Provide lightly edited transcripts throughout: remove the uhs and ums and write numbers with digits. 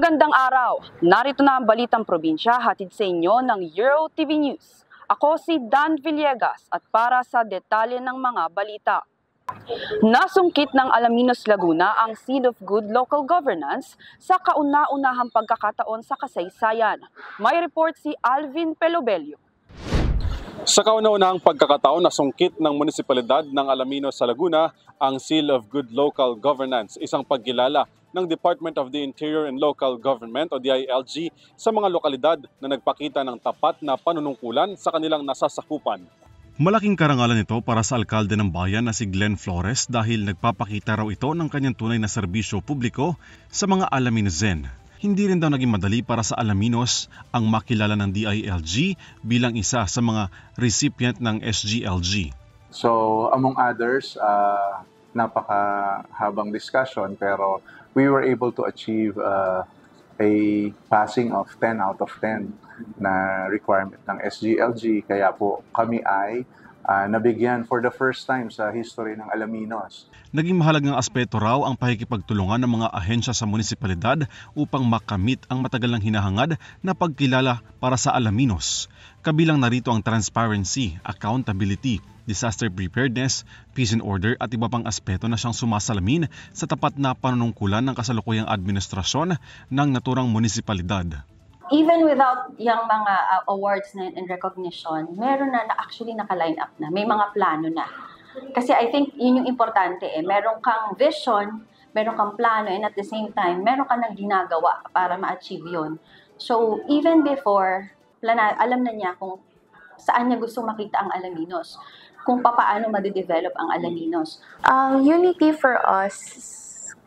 Magandang araw! Narito na ang Balitang Probinsya, hatid sa inyo ng Euro TV News. Ako si Dan Villegas at para sa detalye ng mga balita. Nasungkit ng Alaminos, Laguna ang Seal of Good Local Governance sa kauna-unahang pagkakataon sa kasaysayan. May report si Alvin Pelobelio. Sa kauna-unahang pagkakataon, nasungkit ng munisipalidad ng Alaminos sa Laguna ang Seal of Good Local Governance, isang pagkilala ng Department of the Interior and Local Government o DILG sa mga lokalidad na nagpakita ng tapat na panunungkulan sa kanilang nasasakupan. Malaking karangalan ito para sa alkalde ng bayan na si Glenn Flores dahil nagpapakita raw ito ng kanyang tunay na serbisyo publiko sa mga Alaminosen. Hindi rin daw naging madali para sa Alaminos ang makilala ng DILG bilang isa sa mga recipient ng SGLG. So among others, napakahabang discussion pero we were able to achieve a passing of 10 out of 10 na requirement ng SGLG. Kaya po kami ay nabigyan for the first time sa history ng Alaminos. Naging mahalagang aspeto raw ang pakikipagtulungan ng mga ahensya sa munisipalidad upang makamit ang matagal nang hinahangad na pagkilala para sa Alaminos. Kabilang narito ang transparency, accountability, disaster preparedness, peace and order at iba pang aspeto na siyang sumasalamin sa tapat na panunungkulan ng kasalukuyang administrasyon ng naturang munisipalidad. Even without yung mga awards na and recognition, meron na actually naka-line up na, may mga plano na. Kasi I think yun yung importante meron kang vision, meron kang plano, and at the same time, meron kang nang ginagawa para ma-achieve yun. So even before, alam na niya kung saan niya gusto makita ang Alaminos, kung paano ma-develop ang Alaminos. Unity for us,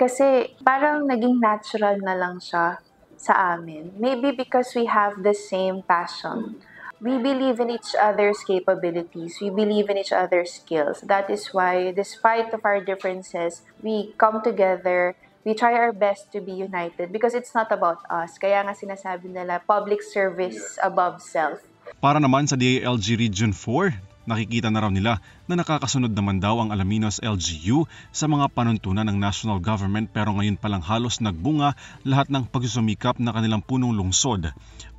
kasi parang naging natural na lang siya sa amin. Maybe because we have the same passion. We believe in each other's capabilities. We believe in each other's skills. That is why, despite of our differences, we come together. We try our best to be united because it's not about us. Kaya nga sinasabi nila, public service above self. Para naman sa DILG Region 4, nakikita na raw nila na nakakasunod naman daw ang Alaminos LGU sa mga panuntunan ng national government pero ngayon palang halos nagbunga lahat ng pagsusumikap na kanilang punong lungsod.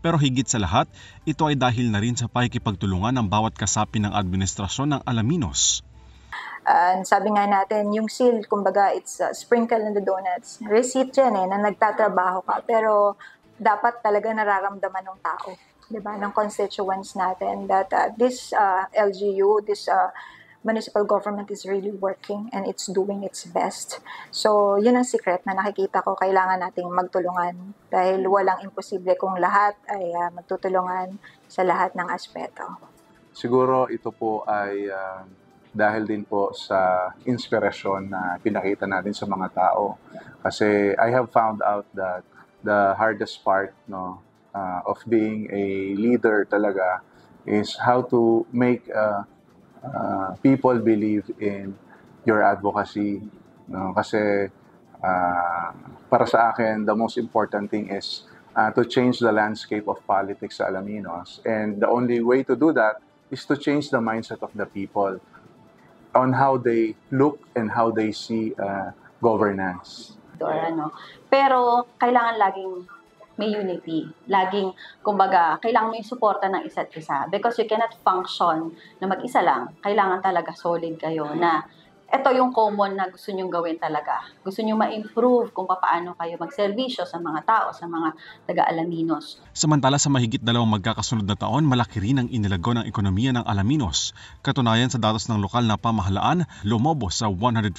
Pero higit sa lahat, ito ay dahil na rin sa pakikipagtulungan ng bawat kasapi ng administrasyon ng Alaminos. Sabi nga natin, yung seal, kumbaga, it's sprinkle in the donuts. Receipt yan na nagtatrabaho ka, pero dapat talaga nararamdaman ng tao, diba, ng constituents natin that this LGU, this municipal government is really working and it's doing its best. So, yun ang secret na nakikita ko, kailangan nating magtulungan dahil walang imposible kung lahat ay magtutulungan sa lahat ng aspeto. Siguro ito po ay dahil din po sa inspirasyon na pinakita natin sa mga tao. Kasi I have found out that the hardest part of being a leader talaga is how to make people believe in your advocacy. Kasi para sa akin, the most important thing is to change the landscape of politics sa Alaminos. And the only way to do that is to change the mindset of the people on how they look and how they see governance. Pero kailangan laging may unity. Laging, kumbaga, kailangan mo yung suporta ng isa't isa. Because you cannot function na mag-isa lang. Kailangan talaga solid kayo na ito yung common na gusto nyong gawin talaga. Gusto nyo ma-improve kung paano kayo magserbisyo sa mga tao, sa mga taga-Alaminos. Samantala sa mahigit 2 magkakasunod na taon, malaki rin ang inilago ng ekonomiya ng Alaminos. Katunayan sa datos ng lokal na pamahalaan, lumobo sa 150%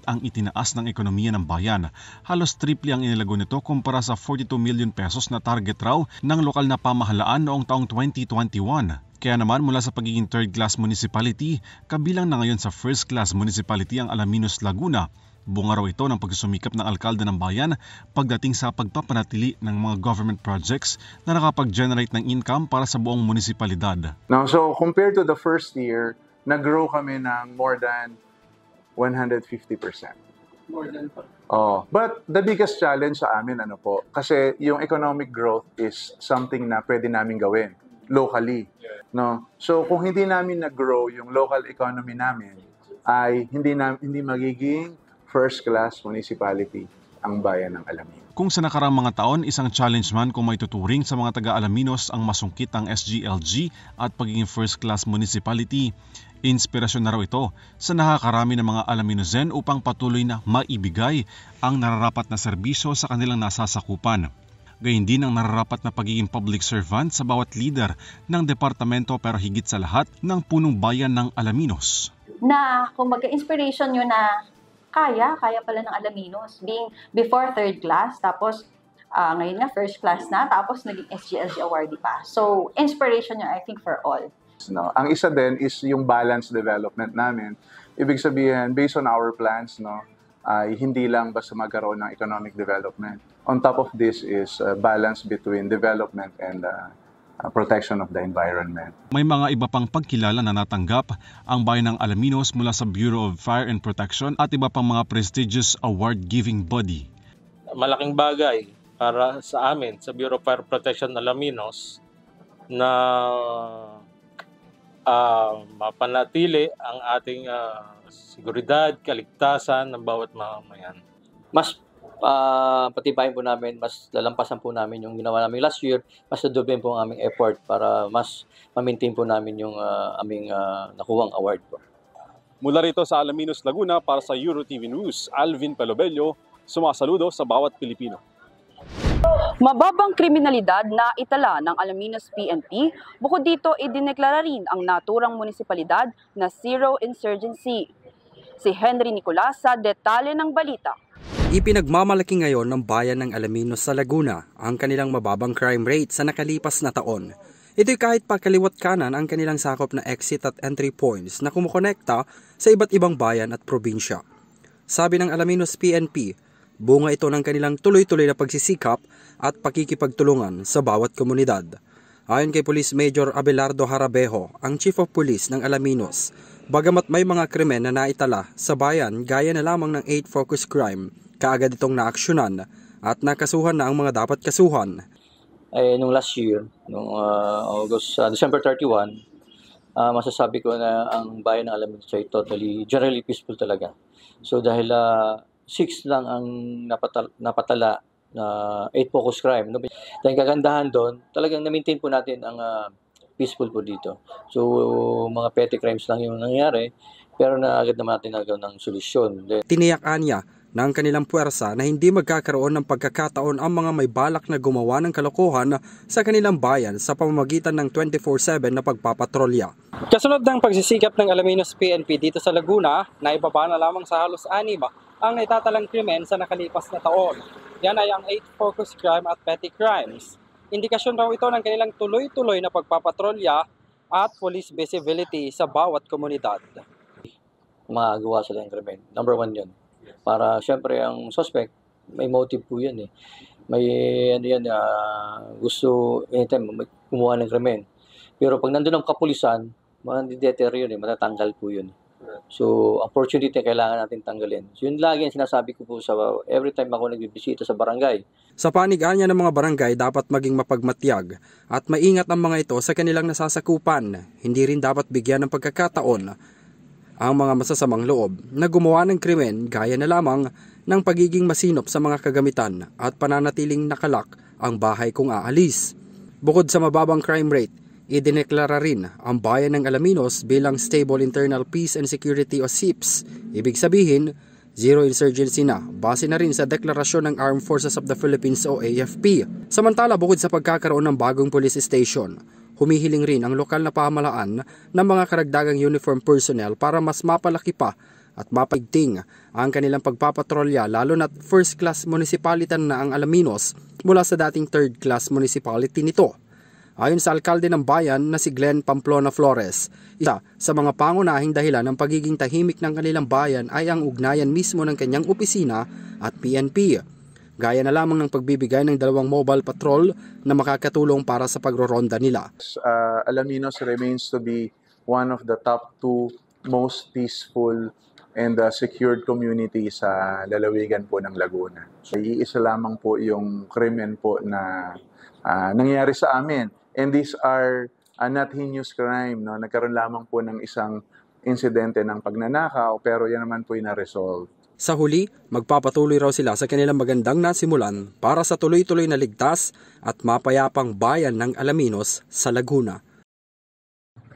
ang itinaas ng ekonomiya ng bayan. Halos triple ang inilago nito kumpara sa 42 million pesos na target raw ng lokal na pamahalaan noong taong 2021. Kaya naman mula sa pagiging third-class municipality, kabilang na ngayon sa first-class municipality ang Alaminos, Laguna. Bunga raw ito ng pagsusumikap ng alkalde ng bayan pagdating sa pagpapanatili ng mga government projects na nakapag-generate ng income para sa buong munisipalidad. Now, so compared to the first year, nag-grow kami ng more than 150%. But the biggest challenge sa amin, kasi yung economic growth is something na pwede namin gawin locally. So kung hindi namin nag-grow yung local economy namin, ay hindi magiging first-class municipality ang bayan ng Alaminos. Kung sa nakaraang mga taon, isang challenge man kung may tuturing sa mga taga-Alaminos ang masungkit ang SGLG at pagiging first-class municipality. Inspirasyon na raw ito sa nakakarami ng mga Alaminozen upang patuloy na maibigay ang nararapat na serbisyo sa kanilang nasasakupan. Gayun din ang nararapat na pagiging public servant sa bawat leader ng departamento pero higit sa lahat ng punong bayan ng Alaminos. Na kung inspiration nyo na kaya pala ng Alaminos. Being before third class, tapos ngayon na first class na, tapos naging SGLG awardee pa. So, inspiration nyo, I think, for all. No, ang isa din is yung balanced development namin. Ibig sabihin, based on our plans, no, ay hindi lang basta magkaroon ng economic development. On top of this is balance between development and protection of the environment. May mga iba pang pagkilala na natanggap ang bayan ng Alaminos mula sa Bureau of Fire and Protection at iba pang mga prestigious award-giving body. Malaking bagay para sa amin sa Bureau of Fire Protection Alaminos na mapanatili ang ating seguridad, kaligtasan ng bawat mamamayan. Mas patibayin po namin, mas lalampasan po namin yung ginawa namin last year, mas nadoblen po ang aming effort para mas ma-maintain po namin yung aming nakuwang award po. Mula rito sa Alaminos, Laguna para sa EuroTV News, Alvin Pelobello, sumasaludo sa bawat Pilipino. Mababang kriminalidad na itala ng Alaminos PNP, bukod dito idineklara rin ang naturang munisipalidad na zero insurgency. Si Henry Nicolas sa detalye ng balita. Ipinagmamalaki ngayon ng bayan ng Alaminos sa Laguna ang kanilang mababang crime rate sa nakalipas na taon. Ito'y kahit pa kaliwat kanan ang kanilang sakop na exit at entry points na kumukonekta sa iba't ibang bayan at probinsya. Sabi ng Alaminos PNP, bunga ito ng kanilang tuloy-tuloy na pagsisikap at pakikipagtulungan sa bawat komunidad. Ayon kay Police Major Abelardo Harabejo, ang Chief of Police ng Alaminos, bagamat may mga krimen na naitala sa bayan gaya na lamang ng 8 focus crime, kaagad itong naaksyonan at nakasuhan na ang mga dapat kasuhan. Nung last year, nung December 31, masasabi ko na ang bayan ng Alaminos ay generally peaceful talaga. So dahil 6 lang ang napatala na 8 focus crime. Dahil kagandahan doon, talagang na-maintain po natin ang peaceful po dito. So mga petty crimes lang yung nangyari, pero naagad naman natin nagawa ng solusyon. Tiniyakan niya na ang kanilang puwersa na hindi magkakaroon ng pagkakataon ang mga may balak na gumawa ng kalokohan sa kanilang bayan sa pamamagitan ng 24/7 na pagpapatrolya. Kasunod ng pagsisikap ng Alaminos PNP dito sa Laguna, naibaba na lamang sa halos 6 ang naitatalang krimen sa nakalipas na taon. Yan ay ang 8 focus crime at petty crimes. Indikasyon raw ito ng kanilang tuloy-tuloy na pagpapatrolya at police visibility sa bawat komunidad. Magawa sila ng krimen. Number 1 yun. Para syempre ang suspect, may motive po yan eh. May gusto anytime kumuha ng krimen. Pero pag nandun ang kapulisan, deter yun eh, matatanggal po yun. So, opportunity kailangan natin tanggalin. So, yun lagi ang sinasabi ko po sa every time ako nagbibisita sa barangay. Sa panigaan ng mga barangay, dapat maging mapagmatyag at maingat ang mga ito sa kanilang nasasakupan. Hindi rin dapat bigyan ng pagkakataon ang mga masasamang loob na gumawa ng krimen gaya na lamang ng pagiging masinop sa mga kagamitan at pananatiling nakalak ang bahay kung aalis. Bukod sa mababang crime rate, idineklara rin ang bayan ng Alaminos bilang Stable Internal Peace and Security o SIPS. Ibig sabihin, zero insurgency na, base na rin sa deklarasyon ng Armed Forces of the Philippines o AFP. Samantala, bukod sa pagkakaroon ng bagong police station, humihiling rin ang lokal na pamahalaan ng mga karagdagang uniform personnel para mas mapalaki pa at mapagting ang kanilang pagpapatrolya lalo na't first-class municipality na ang Alaminos mula sa dating third-class municipality nito. Ayon sa alkalde ng bayan na si Glenn Pamplona Flores, isa sa mga pangunahing dahilan ng pagiging tahimik ng kanilang bayan ay ang ugnayan mismo ng kanyang opisina at PNP. Gaya na lamang ng pagbibigay ng 2 mobile patrol na makakatulong para sa pagroronda nila. Alaminos remains to be one of the top 2 most peaceful and secured communities sa lalawigan po ng Laguna. So, iisa lamang po yung krimen po na nangyari sa amin. And these are not heinous crime. No? Nagkaroon lamang po ng isang insidente ng pagnanakaw, pero yan naman po yung na-resolve. Sa huli, magpapatuloy raw sila sa kanilang magandang nasimulan para sa tuloy-tuloy na ligtas at mapayapang bayan ng Alaminos sa Laguna.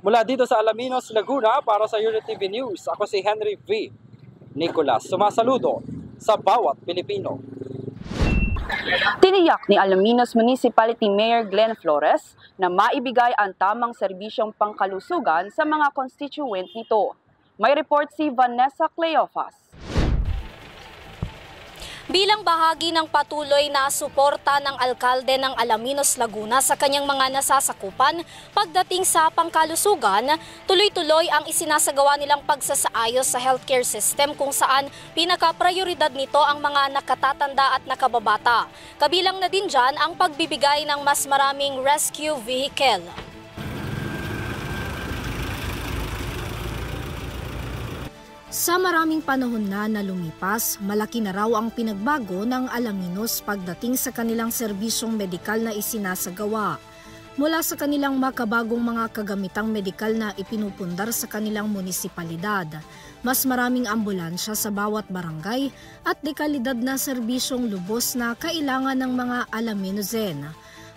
Mula dito sa Alaminos, Laguna, para sa EuroTV News, ako si Henry V. Nicolas, sumasaludo sa bawat Pilipino. Tiniyak ni Alaminos Municipality Mayor Glenn Flores na maibigay ang tamang serbisyong pangkalusugan sa mga constituent nito. May report si Vanessa Cleofas. Bilang bahagi ng patuloy na suporta ng alkalde ng Alaminos, Laguna sa kanyang mga nasasakupan pagdating sa pangkalusugan, tuloy-tuloy ang isinasagawa nilang pagsasaayos sa healthcare system kung saan pinaka-prioridad nito ang mga nakatatanda at nakababata. Kabilang na din dyan ang pagbibigay ng mas maraming rescue vehicle. Sa maraming panahon na lumipas, malaki na raw ang pinagbago ng Alaminos pagdating sa kanilang serbisyong medikal na isinasagawa. Mula sa kanilang makabagong mga kagamitang medikal na ipinupundar sa kanilang munisipalidad, mas maraming ambulansya sa bawat barangay at dekalidad na serbisyong lubos na kailangan ng mga Alaminosen.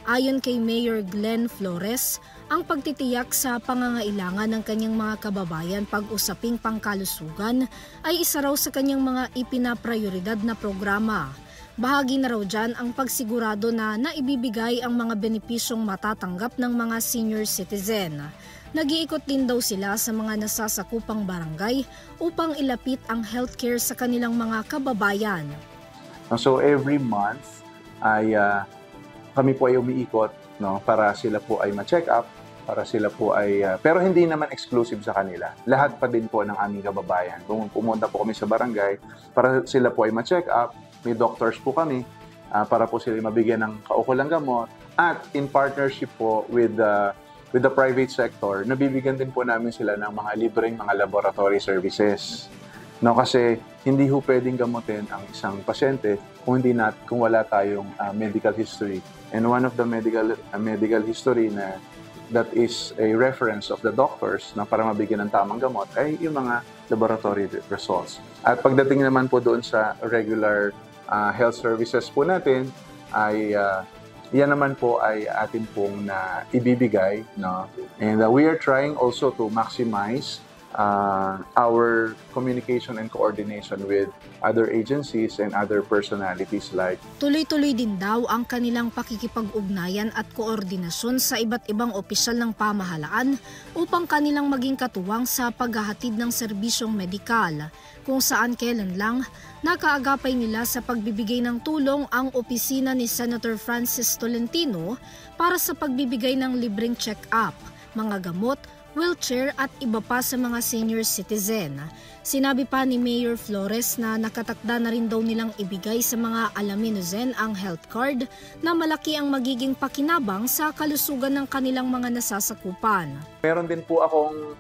Ayon kay Mayor Glenn Flores, ang pagtitiyak sa pangangailangan ng kanyang mga kababayan pag-usaping pangkalusugan ay isa raw sa kanyang mga ipinaprioridad na programa. Bahagi na raw dyan ang pagsigurado na naibibigay ang mga benepisyong matatanggap ng mga senior citizen. Nag-iikot din daw sila sa mga nasasakupang barangay upang ilapit ang healthcare sa kanilang mga kababayan. So every month ay kami po ay umiikot, no, para sila po ay ma-check up, para sila po ay pero hindi naman exclusive sa kanila. Lahat pa din po ng aming kababayan. Kung pumunta po kami sa barangay, para sila po ay ma-check up, may doctors po kami para po sila mabigyan ng kaukulang gamot, at in partnership po with the private sector, nabibigyan din po namin sila ng mga libreng mga laboratory services. No, kasi hindi ho pwedeng gamutin ang isang pasyente kung wala tayong medical history. And one of the medical history na that is a reference of the doctors na para mabigyan ng tamang gamot ay yung mga laboratory results. At pagdating naman po doon sa regular health services po natin ay yan naman po ay atin pong na ibibigay, no? And we are trying also to maximize our communication and coordination with other agencies and other personalities like. Tuloy-tuloy din daw ang kanilang pakikipag-ugnayan at koordinasyon sa iba't ibang opisyal ng pamahalaan upang kanilang maging katuwang sa paghahatid ng serbisyong medikal, kung saan kailan lang nakaagapay nila sa pagbibigay ng tulong ang opisina ni Senator Francis Tolentino para sa pagbibigay ng libreng check-up, mga gamot, wheelchair at iba pa sa mga senior citizen. Sinabi pa ni Mayor Flores na nakatakda na rin daw nilang ibigay sa mga Alaminosen ang health card na malaki ang magiging pakinabang sa kalusugan ng kanilang mga nasasakupan. Meron din po akong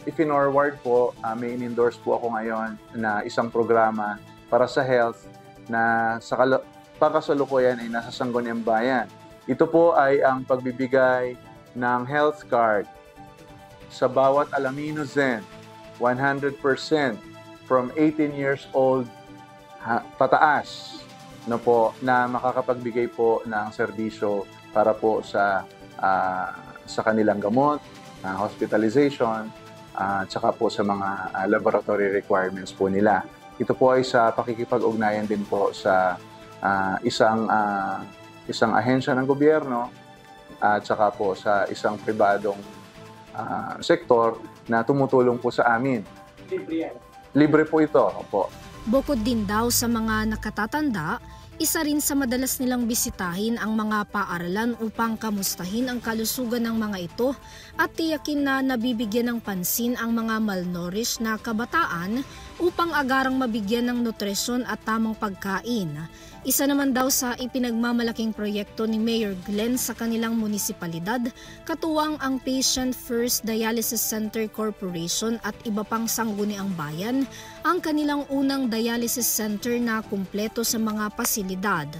i-forward po, may in-endorse po ako ngayon na isang programa para sa health na sa pagkasalukuyan ay nasa Sangguniang Bayan. Ito po ay ang pagbibigay ng health card sa bawat Alaminosen, 100% from 18 years old pataas na po na makakapagbigay po ng serbisyo para po sa kanilang gamot, hospitalization, tsaka po sa mga laboratory requirements po nila. Ito po ay sa pakikipag-ugnayan din po sa isang ahensya ng gobyerno at tsaka po sa isang pribadong sektor na tumutulong po sa amin. Libre po ito. Opo. Bukod din daw sa mga nakatatanda, isa rin sa madalas nilang bisitahin ang mga paaralan upang kamustahin ang kalusugan ng mga ito at tiyakin na nabibigyan ng pansin ang mga malnourished na kabataan upang agarang mabigyan ng nutrisyon at tamang pagkain. Isa naman daw sa ipinagmamalaking proyekto ni Mayor Glenn sa kanilang munisipalidad, katuwang ang Patient First Dialysis Center Corporation at iba pang sangguniang bayan, ang kanilang unang dialysis center na kumpleto sa mga pasilidad.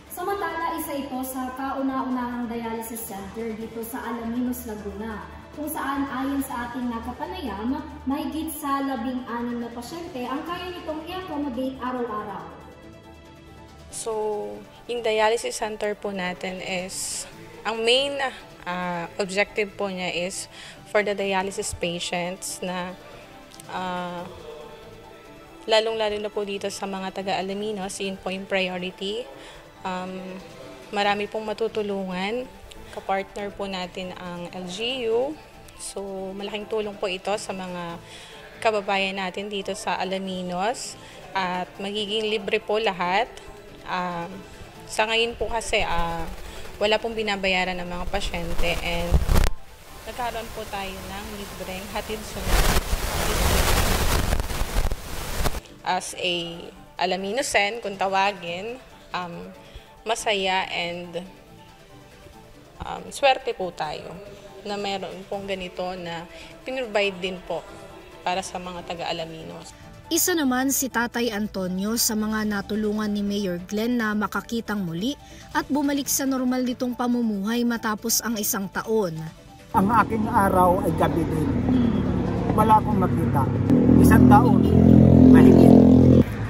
Samantala, isa ito sa sa kauna-unahang dialysis center dito sa Alaminos, Laguna, kung saan ayon sa ating nakapanayam, mahigit sa 16 na pasyente ang kaya nitong i-accommodate araw-araw. So, yung dialysis center po natin is, ang main objective po niya is for the dialysis patients na lalong-lalo na po dito sa mga taga-Alaminos, yun po yung priority. Marami pong matutulungan. Kapartner po natin ang LGU. So, malaking tulong po ito sa mga kababayan natin dito sa Alaminos. At magiging libre po lahat. Sa ngayon po kasi, wala pong binabayaran ng mga pasyente. And nagkaroon po tayo ng libreng hatid sunod. As a Alaminosen, kung tawagin, masaya and swerte po tayo na meron pong ganito na pinrovide din po para sa mga taga-Alaminos. Isa naman si Tatay Antonio sa mga natulungan ni Mayor Glenn na makakitang muli at bumalik sa normal nitong pamumuhay matapos ang 1 taon. Ang aking araw ay gabi din. Wala akong makita. 1 taon, mahigit.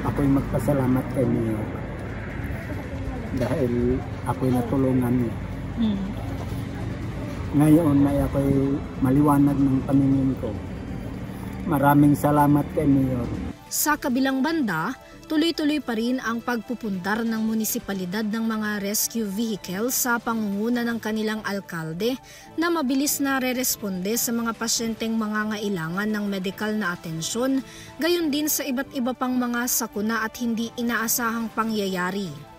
Ako'y magpasalamat kay Mayor dahil ako'y natulungan niya. Ngayon ay ako'y maliwanag ng paningin ko. Maraming salamat kay Mayor. Sa kabilang banda, tuloy-tuloy pa rin ang pagpupundar ng munisipalidad ng mga rescue vehicles sa pangunguna ng kanilang alkalde na mabilis na re-responde sa mga pasyenteng mangangailangan ng medikal na atensyon, gayon din sa iba't iba pang mga sakuna at hindi inaasahang pangyayari.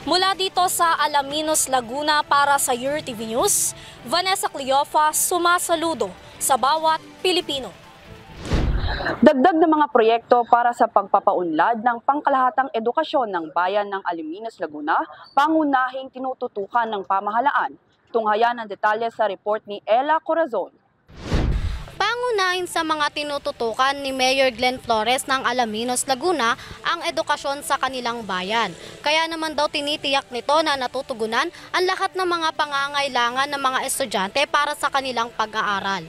Mula dito sa Alaminos, Laguna para sa URTV News, Vanessa Cleofa, sumasaludo sa bawat Pilipino. Dagdag na mga proyekto para sa pagpapaunlad ng pangkalahatang edukasyon ng bayan ng Alaminos, Laguna, pangunahing tinututukan ng pamahalaan. Tunghayan ang detalye sa report ni Ella Corazon. Pangunahin sa mga tinututukan ni Mayor Glenn Flores ng Alaminos, Laguna ang edukasyon sa kanilang bayan. Kaya naman daw tinitiyak nito na natutugunan ang lahat ng mga pangangailangan ng mga estudyante para sa kanilang pag-aaral.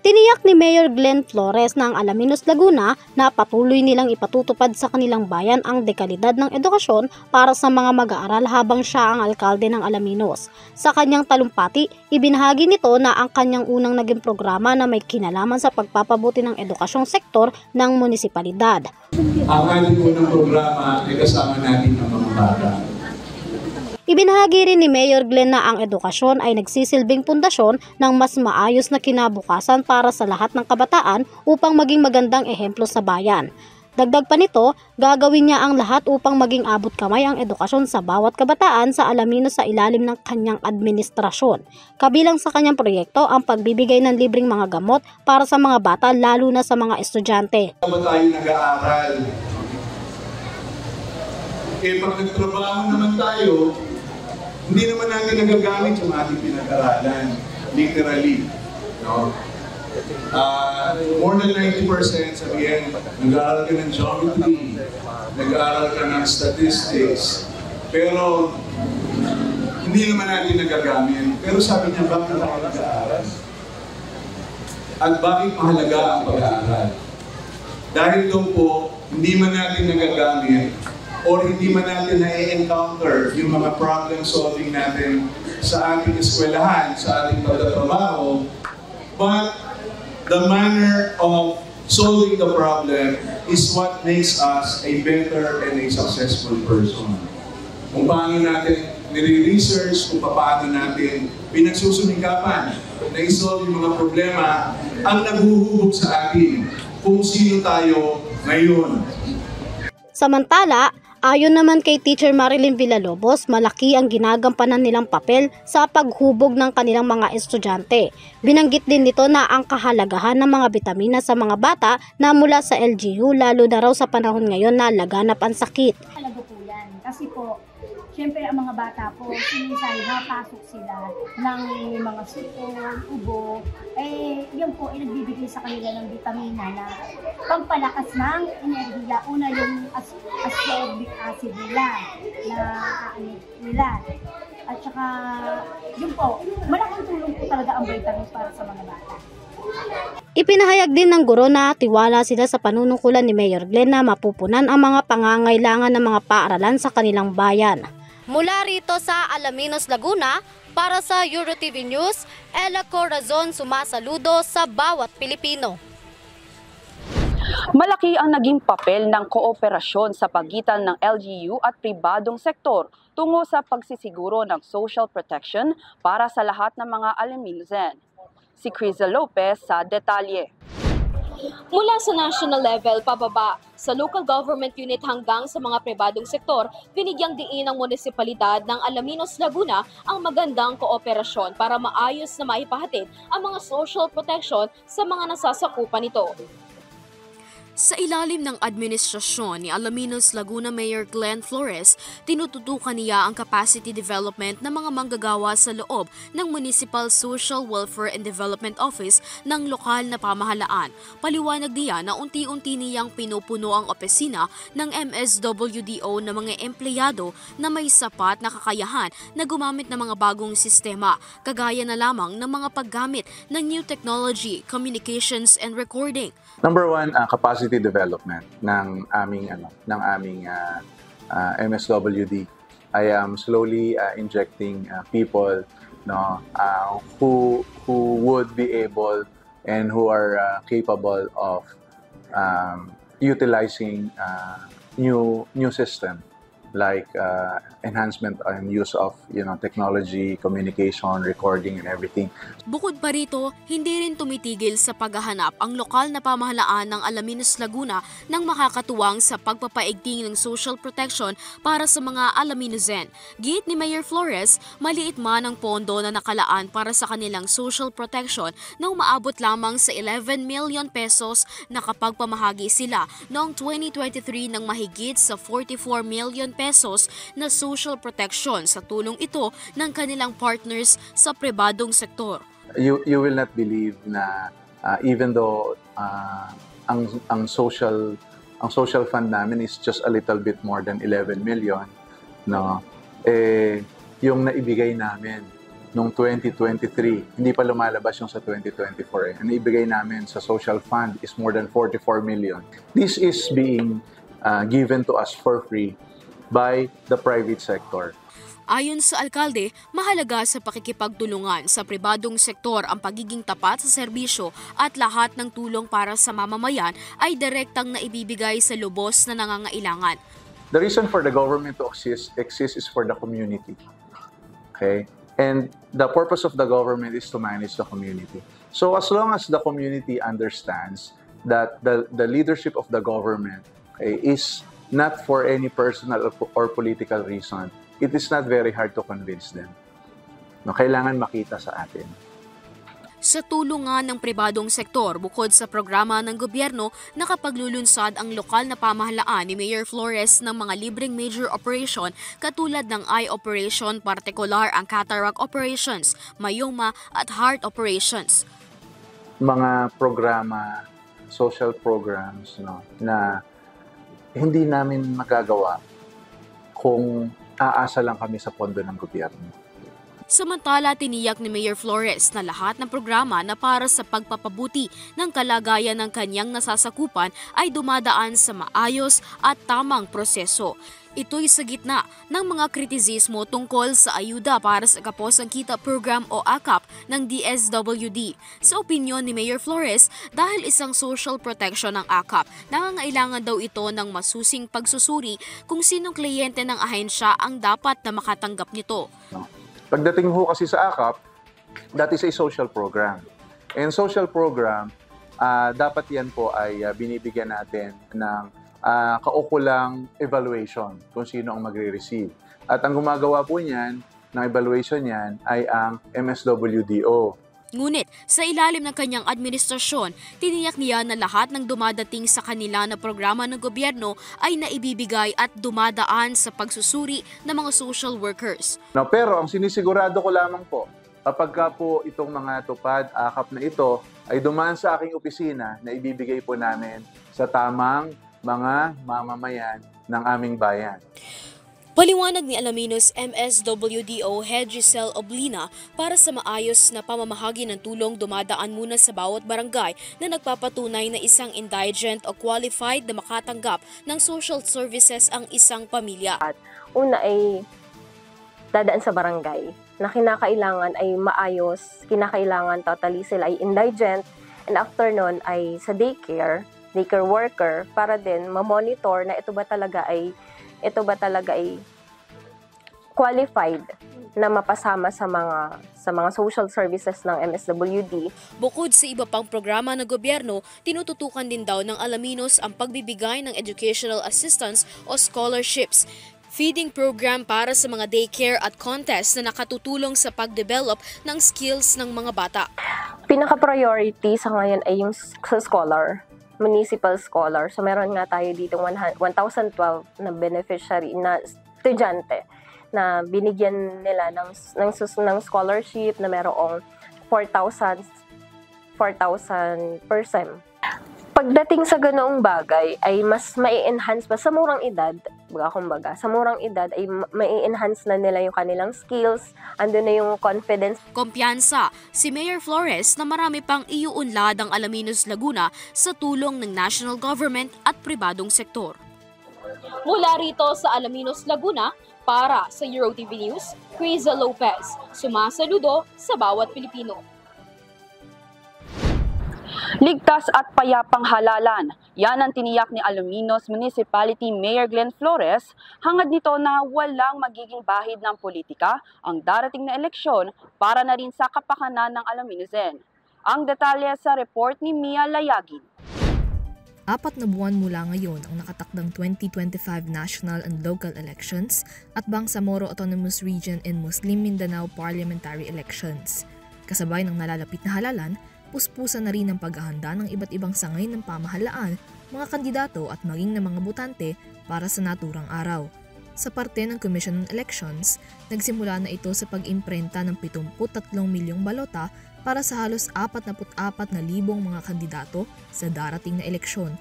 Tiniyak ni Mayor Glenn Flores ng Alaminos, Laguna na patuloy nilang ipatutupad sa kanilang bayan ang dekalidad ng edukasyon para sa mga mag-aaral habang siya ang alkalde ng Alaminos. Sa kanyang talumpati, ibinahagi nito na ang kanyang unang naging programa na may kinalaman sa pagpapabuti ng edukasyong sektor ng munisipalidad. Ang ating unang programa ay kasama natin ang mga bata. Ibinahagi rin ni Mayor Glenn na ang edukasyon ay nagsisilbing pundasyon ng mas maayos na kinabukasan para sa lahat ng kabataan upang maging magandang ehemplo sa bayan. Dagdag pa nito, gagawin niya ang lahat upang maging abot kamay ang edukasyon sa bawat kabataan sa Alaminos sa ilalim ng kanyang administrasyon. Kabilang sa kanyang proyekto ang pagbibigay ng libreng mga gamot para sa mga bata lalo na sa mga estudyante. Kapag tayo nag-aaral, pag nagtrabaho naman tayo, hindi naman natin nagagamit yung ating pinag-aralan, literally. No? More than 90% sabihin, nag-aaral ka ng geometry, nag-aaral ka ng statistics, pero hindi naman natin nagagamit. Pero sabi niya, bakit ako nag-aaral? At bakit mahalaga ang pag-aaral? Dahil doon po, hindi man natin nagagamit or hindi man natin na-encounter yung mga problem solving natin sa ating eskwelahan, sa ating pagtatrabaho, but the manner of solving the problem is what makes us a better and a successful person. Kung paano natin nire-research, kung paano natin pinagsusumikapan na isolve yung mga problema ang naghuhubog sa atin kung sino tayo ngayon. Samantala, ayon naman kay Teacher Marilyn Villalobos, malaki ang ginagampanan nilang papel sa paghubog ng kanilang mga estudyante. Binanggit din nito na ang kahalagahan ng mga bitamina sa mga bata na mula sa LGU lalo na raw sa panahon ngayon na laganap ang sakit. Halaga po yan kasi po Siyempre, ang mga bata po, sinisay na pasok sila ng mga sipon, ubo, yan po ay nagbibigay sa kanila ng vitamina na pampalakas ng enerhiya. Una yung ascorbic acid nila. At saka, yun po, malaking tulong po talaga ang vitamins para sa mga bata. Ipinahayag din ng guro na tiwala sila sa panunungkulan ni Mayor Glenn na mapupunan ang mga pangangailangan ng mga paaralan sa kanilang bayan. Mula rito sa Alaminos, Laguna, para sa EuroTV News, Ella Corazon sumasaludo sa bawat Pilipino. Malaki ang naging papel ng kooperasyon sa pagitan ng LGU at pribadong sektor tungo sa pagsisiguro ng social protection para sa lahat ng mga Alaminosen. Si Criza Lopez sa detalye. Mula sa national level pababa, sa local government unit hanggang sa mga pribadong sektor, binigyang diin ng munisipalidad ng Alaminos, Laguna ang magandang kooperasyon para maayos na maipahatid ang mga social protection sa mga nasasakupan nito. Sa ilalim ng administrasyon ni Alaminos Laguna Mayor Glenn Flores, tinututukan niya ang capacity development ng mga manggagawa sa loob ng Municipal Social Welfare and Development Office ng lokal na pamahalaan. Paliwanag niya na unti-unti niyang pinupuno ang opisina ng MSWDO ng mga empleyado na may sapat na kakayahan na gumamit ng mga bagong sistema, kagaya na lamang ng mga paggamit ng new technology, communications, and recording. Number one, capacity development ng aming MSWD. I am slowly injecting people who would be able and who are capable of utilizing new system like enhancement and use of technology, communication, recording, and everything. Bukod pa rito, hindi rin tumitigil sa paghahanap ang lokal na pamahalaan ng Alaminos Laguna ng makakatuwang sa pagpapaigting ng social protection para sa mga Alaminosen. Giit ni Mayor Flores, maliit man ang pondo na nakalaan para sa kanilang social protection na umaabot lamang sa 11 million pesos na kapag pamahagi sila noong 2023 ng mahigit sa 44 million pesos na social protection sa tulong ito ng kanilang partners sa pribadong sektor. You will not believe na even though ang social fund namin is just a little bit more than 11 million, yung naibigay namin noong 2023, hindi pa lumalabas yung sa 2024. Ang naibigay namin sa social fund is more than 44 million. This is being given to us for free by the private sector. Ayon sa alkalde, mahalaga sa pakikipagtulungan sa pribadong sektor ang pagiging tapat sa serbisyo at lahat ng tulong para sa mamamayan ay direktang naibibigay sa lubos na nangangailangan. The reason for the government to exist is for the community. Okay? And the purpose of the government is to manage the community. So as long as the community understands that the leadership of the government is not for any personal or political reason, it is not very hard to convince them. Kailangan makita sa atin. Sa tulungan ng pribadong sektor, bukod sa programa ng gobyerno, nakapaglulunsad ang lokal na pamahalaan ni Mayor Flores ng mga libreng major operation katulad ng eye operation, partikular ang cataract operations, myoma at heart operations. Mga programa, social programs na hindi namin magagawa kung aasa lang kami sa pondo ng gobyerno. Samantala, tiniyak ni Mayor Flores na lahat ng programa na para sa pagpapabuti ng kalagayan ng kanyang nasasakupan ay dumadaan sa maayos at tamang proseso. Ito'y sa gitna ng mga kritisismo tungkol sa ayuda para sa Kaposang Kita Program o AKAP ng DSWD. Sa opinyon ni Mayor Flores, dahil isang social protection ng AKAP, nangangailangan daw ito ng masusing pagsusuri kung sinong kliyente ng ahensya ang dapat na makatanggap nito. Pagdating ho kasi sa AKAP, that is a social program. And social program, dapat yan po ay binibigyan natin ng kaukulang evaluation kung sino ang magre-receive. At ang gumagawa po niyan, ng evaluation niyan, ay ang MSWDO. Ngunit sa ilalim ng kanyang administrasyon, tiniyak niya na lahat ng dumadating sa kanila na programa ng gobyerno ay naibibigay at dumadaan sa pagsusuri ng mga social workers. No, pero ang sinisigurado ko lamang po, kapag po itong mga tupad, akap na ito ay dumaan sa aking opisina na ibibigay po namin sa tamang mga mamamayan ng aming bayan. Paliwanag ni Alaminos MSWDO Head Giselle Oblina, para sa maayos na pamamahagi ng tulong dumadaan muna sa bawat barangay na nagpapatunay na isang indigent o qualified na makatanggap ng social services ang isang pamilya. Una ay dadaan sa barangay na kinakailangan ay maayos, kinakailangan totally sila ay indigent, and after nun ay sa daycare worker para din ma-monitor na ito ba talaga ay qualified na mapasama sa mga social services ng MSWD. Bukod sa iba pang programa ng gobyerno, tinututukan din daw ng Alaminos ang pagbibigay ng educational assistance o scholarships, feeding program para sa mga daycare at contest na nakatutulong sa pag-develop ng skills ng mga bata. Pinaka-priority sa ngayon ay yung sa scholar, municipal scholar. So meron nga tayo dito 1,012 na beneficiary na estudyante na binigyan nila ng scholarship na merong 4,000 per sem. Pagdating sa ganoong bagay ay mas mai-enhance pa sa murang edad, sa murang edad ay mai-enhance na nila yung kanilang skills, andun na yung confidence. Kumpiyansa si Mayor Flores na marami pang iuunlad ang Alaminos Laguna sa tulong ng national government at pribadong sektor. Mula rito sa Alaminos Laguna, para sa EuroTV News, Criza Lopez, sumasaludo sa bawat Pilipino. Ligtas at payapang halalan. Yan ang tiniyak ni Alaminos Municipality Mayor Glenn Flores, hangad nito na walang magiging bahid ng politika ang darating na eleksyon para na rin sa kapakanan ng Alaminosen. Ang detalye sa report ni Mia Layagin. 4 na buwan mula ngayon ang nakatakdang 2025 national and local elections at Bangsamoro Autonomous Region and Muslim Mindanao parliamentary elections. Kasabay ng nalalapit na halalan, puspusan na rin ang paghahanda ng iba't ibang sangay ng pamahalaan, mga kandidato at maging ng mga botante para sa naturang araw. Sa parte ng Commission on Elections, nagsimula na ito sa pag-imprenta ng 73 milyong balota para sa halos 44,000 mga kandidato sa darating na eleksyon.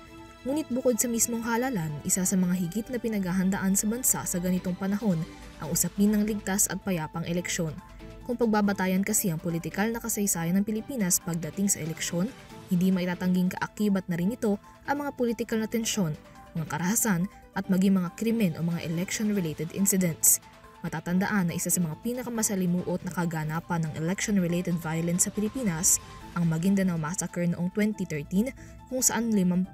Ngunit bukod sa mismong halalan, isa sa mga higit na pinaghahandaan sa bansa sa ganitong panahon ang usapin ng ligtas at payapang eleksyon. Kung pagbabatayan kasi ang politikal na kasaysayan ng Pilipinas pagdating sa eleksyon, hindi maitatangging kaakibat na rin ito ang mga politikal na tensyon, mga karahasan at maging mga krimen o mga election-related incidents. Matatandaan na isa sa mga pinakamasalimuot na kaganapan ng election-related violence sa Pilipinas ang Maguindanao Massacre noong 2013 kung saan 58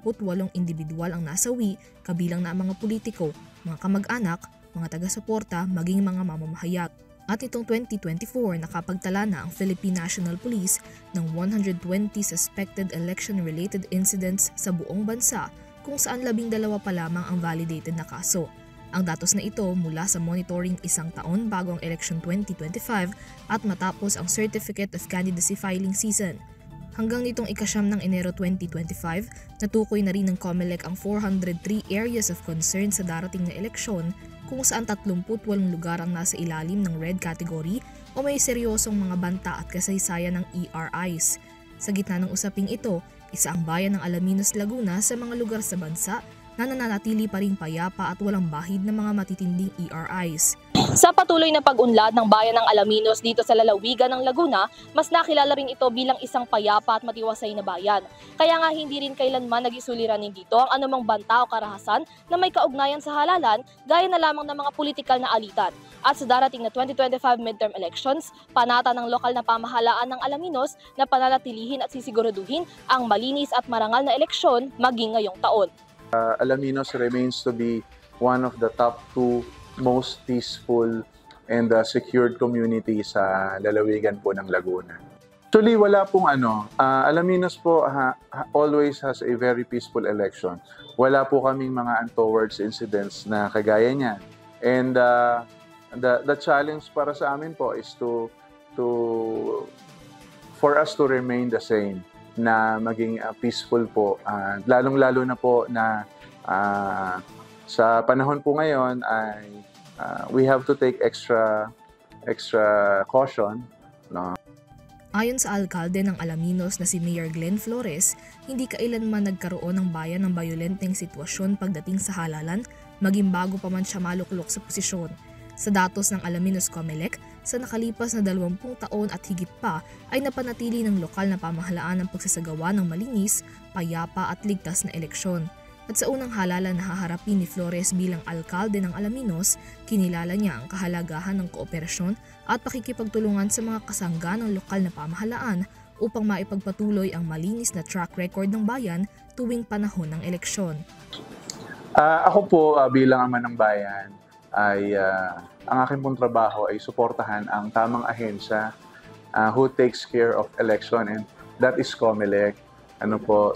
individual ang nasawi kabilang na ang mga politiko, mga kamag-anak, mga taga-suporta maging mga mamamahayag. At itong 2024 nakapagtala na ang Philippine National Police ng 120 suspected election-related incidents sa buong bansa kung saan 12 pa lamang ang validated na kaso. Ang datos na ito mula sa monitoring isang taon bago ang election 2025 at matapos ang Certificate of Candidacy filing season. Hanggang nitong ika-9 ng Enero 2025, natukoy na rin ng COMELEC ang 403 areas of concern sa darating na eleksyon kung saan 38 lugar ang nasa ilalim ng red category o may seryosong mga banta at kasaysayan ng ERIs. Sa gitna ng usaping ito, isa ang bayan ng Alaminos Laguna sa mga lugar sa bansa na nananatili pa ring payapa at walang bahid ng mga matitinding ERIs. Sa patuloy na pag-unlad ng bayan ng Alaminos dito sa lalawigan ng Laguna, mas nakilala rin ito bilang isang payapa at matiwasay na bayan. Kaya nga hindi rin kailanman nag-isuliranin dito ang anumang banta o karahasan na may kaugnayan sa halalan gaya na lamang ng mga politikal na alitan. At sa darating na 2025 midterm elections, panata ng lokal na pamahalaan ng Alaminos na pananatilihin at sisiguraduhin ang malinis at marangal na eleksyon maging ngayong taon. Alaminos remains to be one of the top 2 most peaceful and secured communities sa lalawigan po ng Laguna. Actually, wala pong Alaminos po always has a very peaceful election. Wala po kaming mga untoward incidents na kagaya niyan. And the challenge para sa amin po is to for us to remain the same, na maging peaceful po, lalong-lalo na po na sa panahon po ngayon ay we have to take extra caution, no? Ayon sa alkalde ng Alaminos na si Mayor Glenn Flores, hindi kailanman nagkaroon ng bayan ng bayolenteng sitwasyon pagdating sa halalan, maging bago pa man siya maluklok sa posisyon. Sa datos ng Alaminos Comelec, sa nakalipas na 20 taon at higit pa ay napanatili ng lokal na pamahalaan ang pagsasagawa ng malinis, payapa at ligtas na eleksyon. At sa unang halalan na haharapin ni Flores bilang alkalde ng Alaminos, kinilala niya ang kahalagahan ng kooperasyon at pakikipagtulungan sa mga kasangga ng lokal na pamahalaan upang maipagpatuloy ang malinis na track record ng bayan tuwing panahon ng eleksyon. Ako po bilang ama ng bayan ay ang aking pong trabaho ay suportahan ang tamang ahensya who takes care of election, and that is Comelec.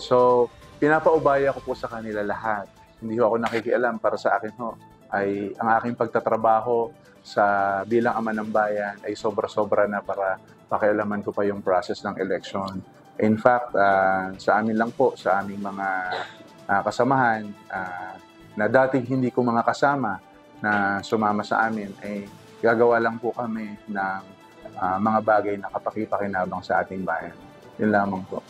So pinapaubaya ko po sa kanila lahat. Hindi ako nakikialam. Para sa akin ay ang aking pagtatrabaho sa bilang ama ng bayan ay sobra-sobra na para pakialaman ko pa yung process ng election. In fact, sa amin lang po, sa aming mga kasamahan na dating hindi ko mga kasama na sumama sa amin, ay gagawa lang po kami ng mga bagay na kapaki-pakinabang sa ating bayan. Yun lamang po.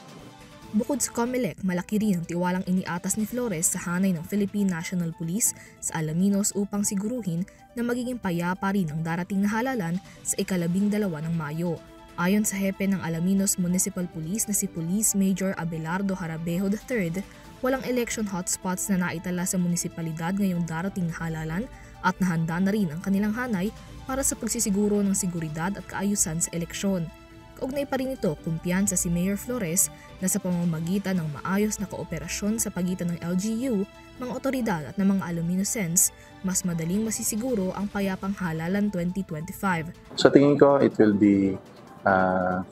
Bukod sa Comelec, malaki rin ang tiwalang iniatas ni Flores sa hanay ng Philippine National Police sa Alaminos upang siguruhin na magiging payapa rin ang darating na halalan sa ika-12 ng Mayo. Ayon sa hepe ng Alaminos Municipal Police na si Police Major Abelardo Harabejo III, walang election hotspots na naitala sa munisipalidad ngayong darating na halalan at nahanda na rin ang kanilang hanay para sa pagsisiguro ng seguridad at kaayusan sa eleksyon. Kaugnay pa rin ito, kumpiyansa si Mayor Flores na sa pamamagitan ng maayos na kooperasyon sa pagitan ng LGU, mga otoridad at ng mga Alaminosens, mas madaling masisiguro ang payapang halalan 2025. Sa tingin ko, it will be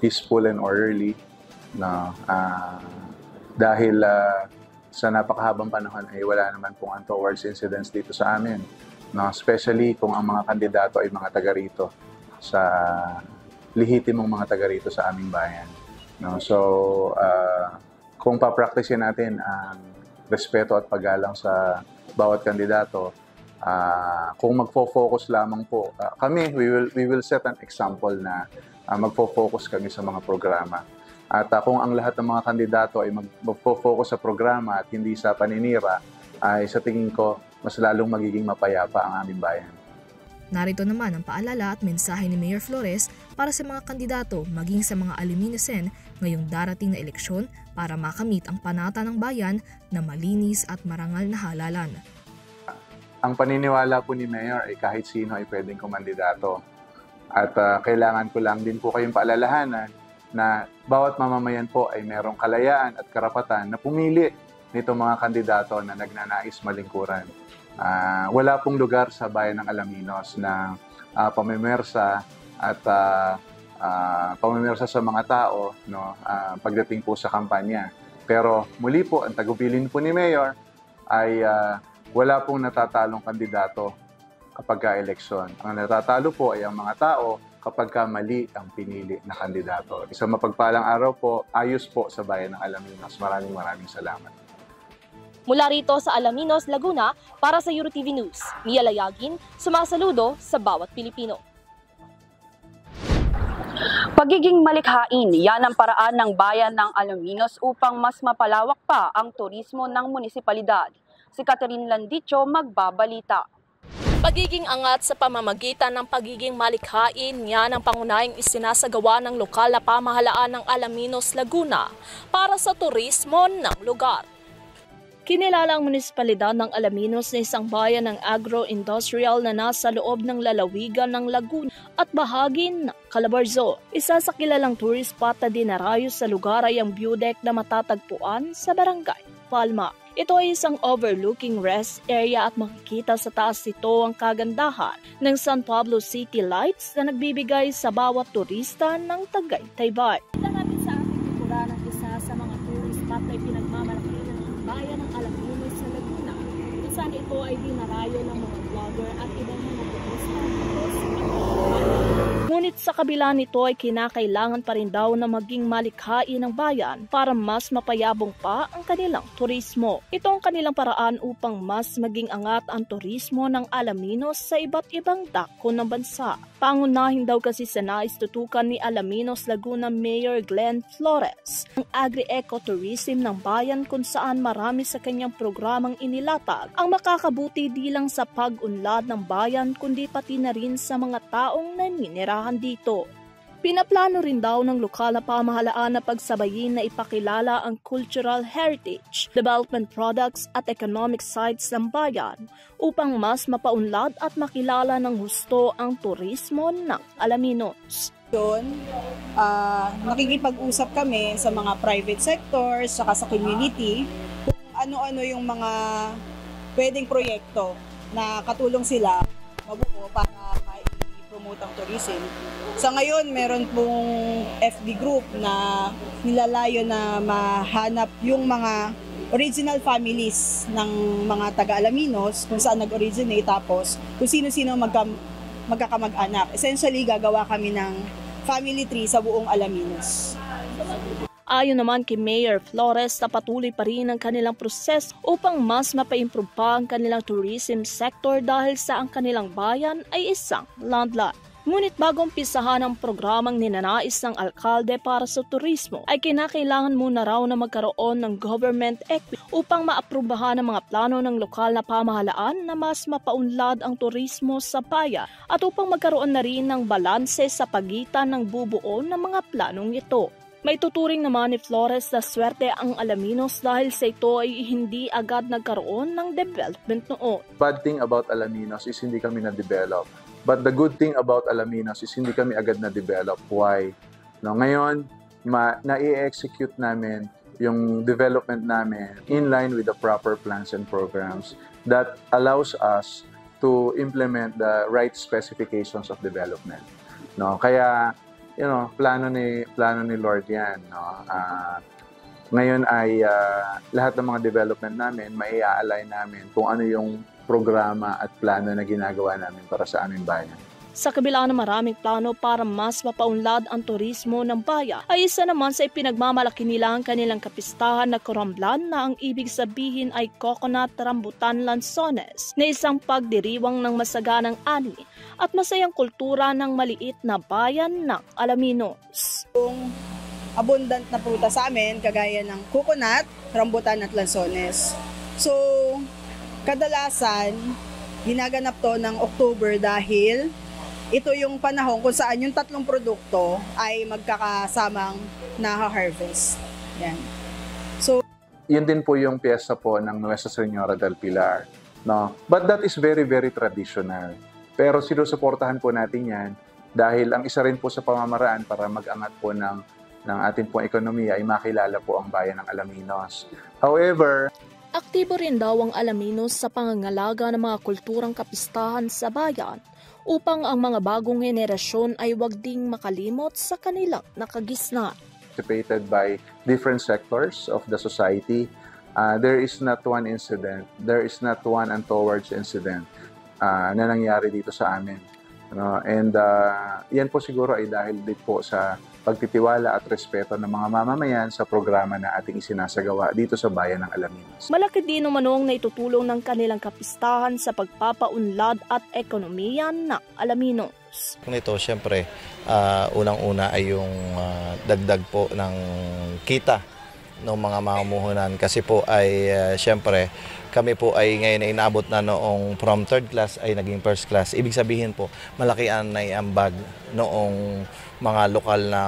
peaceful and orderly, no? Dahil sa napakahabang panahon ay wala naman pong untoward incidents dito sa amin, no? Especially kung ang mga kandidato ay mga taga rito, sa lihitimong mga taga rito sa aming bayan, no? So, kung papracticein natin ang respeto at paggalang sa bawat kandidato, kung magfo-focus lamang po, kami, we will set an example na magfo-focus kami sa mga programa. At kung ang lahat ng mga kandidato ay magfo-focus sa programa at hindi sa paninira, ay sa tingin ko, mas lalong magiging mapayapa ang aming bayan. Narito naman ang paalala at mensahe ni Mayor Flores para sa mga kandidato maging sa mga Alaminosen ngayong darating na eleksyon para makamit ang panata ng bayan na malinis at marangal na halalan. Ang paniniwala po ni Mayor ay kahit sino ay pwedeng kumandidato. At kailangan ko lang din po kayong paalalahanan na bawat mamamayan po ay merong kalayaan at karapatan na pumili nito mga kandidato na nagnanais malingkuran. Wala pong lugar sa bayan ng Alaminos na pamimersa at pamimersa sa mga tao, no, pagdating po sa kampanya. Pero muli po, ang tagubilin po ni Mayor ay wala pong natatalong kandidato kapag ka-eleksyon. Ang natatalo po ay ang mga tao kapag mali ang pinili na kandidato. Isang mapagpalang araw po, ayos po sa bayan ng Alaminos. Maraming salamat. Mula rito sa Alaminos, Laguna, para sa EuroTV News, Mia Layagin, sumasaludo sa bawat Pilipino. Pagiging malikhain, yan ang paraan ng bayan ng Alaminos upang mas mapalawak pa ang turismo ng munisipalidad. Si Catherine Landicho magbabalita. Pagiging angat sa pamamagitan ng pagiging malikhain, yan ang pangunahing isinasagawa ng lokal na pamahalaan ng Alaminos, Laguna para sa turismo ng lugar. Kinilala ang munisipalidad ng Alaminos na isang bayan ng agro-industrial na nasa loob ng lalawigan ng Laguna at bahagi ng Calabarzon. Isa sa kilalang tourist spot na dinarayo sa lugar ay ang view deck na matatagpuan sa Barangay Palma. Ito ay isang overlooking rest area at makikita sa taas nito ang kagandahan ng San Pablo City Lights na nagbibigay sa bawat turista ng Tagaytay Vibe. Kita natin sa ating kultura ng isa sa mga tourist spot na pinagmamalaki bayan ng Alaminos sa Laguna, kung saan ito ay dinarayo ng mga vlogger at ibang mga turista. Ngunit sa kabila nito ay kinakailangan pa rin daw na maging malikhain ng bayan para mas mapayabong pa ang kanilang turismo. Ito ang kanilang paraan upang mas maging angat ang turismo ng Alaminos sa iba't ibang dako ng bansa. Pangunahin daw kasi sa nais tutukan ni Alaminos Laguna Mayor Glenn Flores ang agri-ecotourism ng bayan kung saan marami sa kanyang programang inilatag ang makakabuti di lang sa pag-unlad ng bayan kundi pati na rin sa mga taong naninirahan dito. Pinaplano rin daw ng lokal na pamahalaan na pagsabayin na ipakilala ang cultural heritage, development products at economic sites ng bayan upang mas mapaunlad at makilala ng husto ang turismo ng Alaminos. Nakikipag-usap kami sa mga private sectors saka sa community kung ano-ano yung mga pwedeng proyekto na katulong sila mabuo para ma-promote ang tourism. Sa ngayon, meron pong FB group na nilalayo na mahanap yung mga original families ng mga taga-Alaminos kung saan nag-originate, tapos kung sino-sino magkakamag-anak. Essentially, gagawa kami ng family tree sa buong Alaminos. Ayon naman kay Mayor Flores na patuloy pa rin ang kanilang proseso upang mas mapa-improve pa ang kanilang tourism sector dahil sa ang kanilang bayan ay isang landlocked. Ngunit bago umpisahan ang programang ninanais ng alkalde para sa turismo, ay kinakailangan muna raw na magkaroon ng government equity upang maaprubahan ang mga plano ng lokal na pamahalaan na mas mapaunlad ang turismo sa bayan at upang magkaroon na rin ng balanse sa pagitan ng bubuo ng mga planong ito. May tuturing naman ni Flores na swerte ang Alaminos dahil sa ito ay hindi agad nagkaroon ng development noon. Bad thing about Alaminos is hindi kami na-develop. But the good thing about Alaminos is hindi kami agad na-develop. Why? No, ngayon, na-i-execute namin yung development namin in line with the proper plans and programs that allows us to implement the right specifications of development. No, kaya plano ni Lord 'yan, no. Ngayon ay lahat ng mga development namin mai-align namin kung ano yung programa at plano na ginagawa namin para sa aming bayan. Sa kabila ng maraming plano para mas mapaunlad ang turismo ng bayan, ay isa naman sa ipinagmamalaki nila ang kanilang kapistahan na Coramblan na ang ibig sabihin ay Coconut Rambutan Lanzones na isang pagdiriwang ng masaganang ani at masayang kultura ng maliit na bayan ng Alaminos. Yung abundant na prutas sa amin, kagaya ng coconut, rambutan at lanzones. So, kadalasan, ginaganap to ng October dahil ito yung panahon kung saan yung tatlong produkto ay magkakasamang na-harvest. Yan. So, yun din po yung piyesta po ng Nuestra Señora del Pilar. No? But that is very, very traditional. Pero sinusuportahan po natin yan dahil ang isa rin po sa pamamaraan para mag-angat po ng ating pong ekonomiya ay makilala po ang bayan ng Alaminos. However, aktibo rin daw ang Alaminos sa pangangalaga ng mga kulturang kapistahan sa bayan upang ang mga bagong henerasyon ay wag ding makalimot sa kanilang nakagisnan. Participated by different sectors of the society. There is not one incident, there is not one untoward incident na nangyari dito sa amin. And yan po siguro ay dahil din po sa pagtitiwala at respeto ng mga mamamayan sa programa na ating isinasagawa dito sa bayan ng Alaminos. Malaki din umanong na itutulong ng kanilang kapistahan sa pagpapaunlad at ekonomiya ng Alaminos. Ito, siyempre, unang-una ay yung dagdag po ng kita ng mga mamumuhunan kasi po ay siyempre kami po ay ngayon ay inaabot na noong from third class ay naging first class. Ibig sabihin po, malaki ang naiambag noong mga lokal na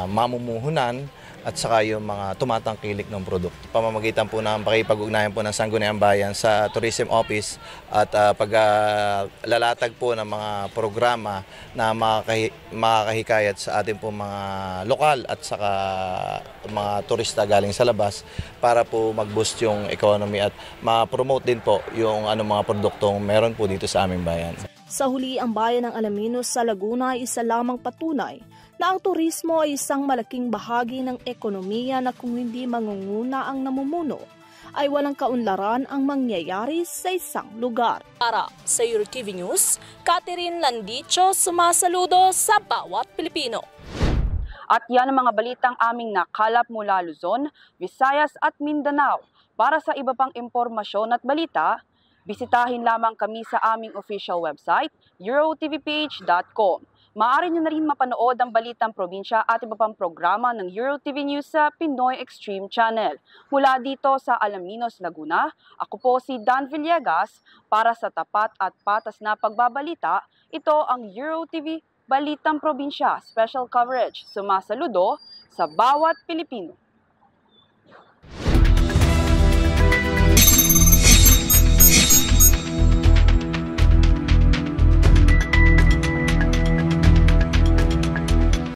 mamumuhunan at saka yung mga tumatangkilik ng produkto. Pamamagitan po ng pakipag-ugnayan po ng Sangguniang Bayan sa Tourism Office at paglalatag po ng mga programa na makakahikayat sa ating po mga lokal at saka mga turista galing sa labas para po mag-boost yung economy at ma-promote din po yung mga produktong meron po dito sa aming bayan. Sa huli, ang bayan ng Alaminos sa Laguna ay isa lamang patunay na ang turismo ay isang malaking bahagi ng ekonomiya na kung hindi mangunguna ang namumuno, ay walang kaunlaran ang mangyayari sa isang lugar. Para sa EuroTV News, Catherine Landicho sumasaludo sa bawat Pilipino. At yan ang mga balitang aming nakalap mula Luzon, Visayas at Mindanao. Para sa iba pang impormasyon at balita, bisitahin lamang kami sa aming official website, eurotvph.com. Maaari nyo na rin mapanood ang balitang probinsya at iba pang programa ng EuroTV News sa Pinoy Extreme Channel. Mula dito sa Alaminos, Laguna, ako po si Dan Villegas. Para sa tapat at patas na pagbabalita, ito ang EuroTV Balitang Probinsya Special Coverage. Sumasaludo sa bawat Pilipino.